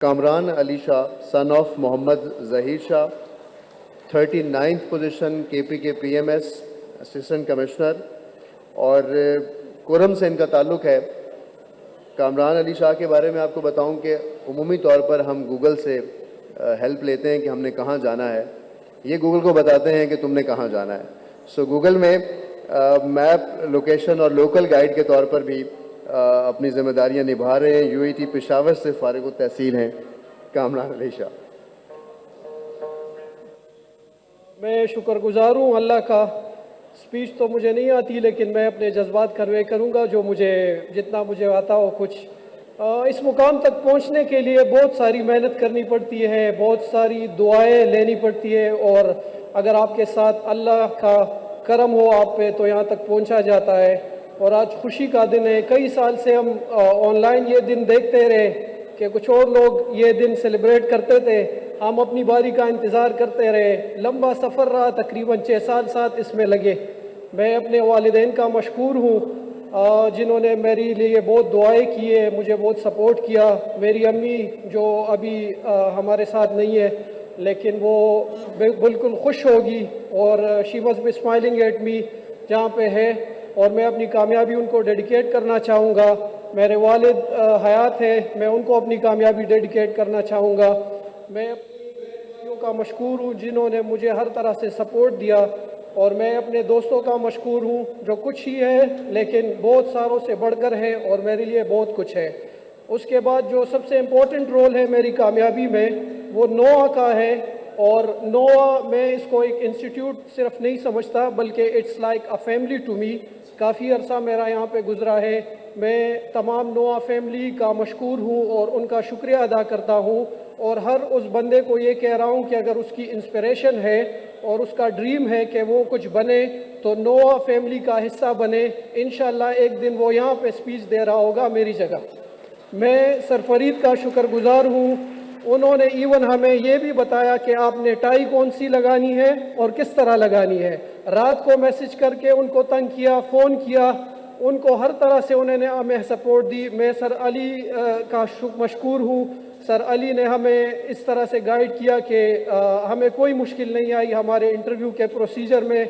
Kamran Ali Shah, son of Mohammad Zaheer Shah, 39th position KPK PMS assistant commissioner. और कोरम से इनका ताल्लुक़ है। कामरान अली शाह के बारे में आपको बताऊं कि उमूमी तौर पर हम गूगल से हेल्प लेते हैं कि हमने कहाँ जाना है, ये गूगल को बताते हैं कि तुमने कहाँ जाना है। सो गूगल में मैप, लोकेशन और लोकल गाइड के तौर पर भी अपनी ज़िम्मेदारियाँ निभा रहे हैं। UAT पेशावर से फारिग तहसील हैं कामरान अली शाह। मैं शुक्रगुजार हूँ अल्लाह का। स्पीच तो मुझे नहीं आती, लेकिन मैं अपने जज्बात कन्वे करूँगा जो जितना मुझे आता हो कुछ। इस मुकाम तक पहुँचने के लिए बहुत सारी मेहनत करनी पड़ती है, बहुत सारी दुआएं लेनी पड़ती है, और अगर आपके साथ अल्लाह का करम हो आप पे तो यहाँ तक पहुँचा जाता है। और आज खुशी का दिन है। कई साल से हम ऑनलाइन ये दिन देखते रहे कि कुछ और लोग ये दिन सेलिब्रेट करते थे, हम अपनी बारी का इंतज़ार करते रहे। लंबा सफ़र रहा, तकरीबन 6 साल साथ इसमें लगे। मैं अपने वालिदैन का मशकूर हूँ जिन्होंने मेरे लिए बहुत दुआएं की है, मुझे बहुत सपोर्ट किया। मेरी अम्मी जो अभी हमारे साथ नहीं है, लेकिन वो बिल्कुल खुश होगी और she was B smiling at me जहाँ पे है, और मैं अपनी कामयाबी उनको डेडिकेट करना चाहूँगा। मेरे वालिद हयात है, मैं उनको अपनी कामयाबी डेडिकेट करना चाहूँगा। मैं अपनी भाइयों का मशकूर हूँ जिन्होंने मुझे हर तरह से सपोर्ट दिया, और मैं अपने दोस्तों का मशकूर हूँ जो कुछ ही है लेकिन बहुत सारों से बढ़कर है और मेरे लिए बहुत कुछ है। उसके बाद जो सबसे इम्पोर्टेंट रोल है मेरी कामयाबी में वो नोआ का है। और नोआ, मैं इसको एक इंस्टीट्यूट सिर्फ नहीं समझता बल्कि it's like a family to me. काफ़ी अरसा मेरा यहाँ पे गुजरा है। मैं तमाम नोआ फैमिली का मशकूर हूँ और उनका शुक्रिया अदा करता हूँ, और हर उस बंदे को ये कह रहा हूँ कि अगर उसकी इंस्पिरेशन है और उसका ड्रीम है कि वो कुछ बने तो नोआ फैमिली का हिस्सा बने। इंशाल्लाह एक दिन वो यहाँ पे स्पीच दे रहा होगा मेरी जगह। मैं सरफरीद का शुक्रगुजार हूँ। उन्होंने इवन हमें ये भी बताया कि आपने टाई कौन सी लगानी है और किस तरह लगानी है। रात को मैसेज करके उनको तंग किया, फ़ोन किया, उनको हर तरह से उन्होंने हमें सपोर्ट दी। मैं सर अली का मशकूर हूँ। सर अली ने हमें इस तरह से गाइड किया कि हमें कोई मुश्किल नहीं आई हमारे इंटरव्यू के प्रोसीजर में।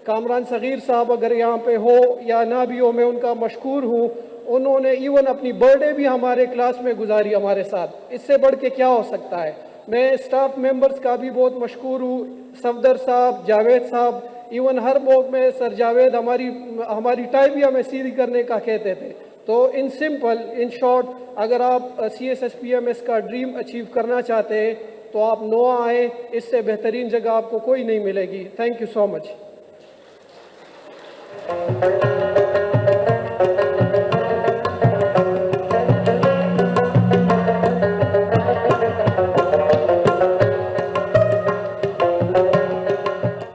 कामरान सगीर साहब अगर यहाँ पे हो या ना भी हो, मैं उनका मशकूर हूँ। उन्होंने इवन अपनी बर्थडे भी हमारे क्लास में गुजारी हमारे साथ। इससे बढ़ के क्या हो सकता है। मैं स्टाफ मेंबर्स का भी बहुत मशकूर हूँ, सफदर साहब, जावेद साहब। इवन हर मौक़ में सर जावेद हमारी टाई भी हमें सीधी करने का कहते थे। तो इन सिंपल, इन शॉर्ट, अगर आप CSSPMS का ड्रीम अचीव करना चाहते हैं तो आप नोआ आए, इससे बेहतरीन जगह आपको कोई नहीं मिलेगी। Thank you so much.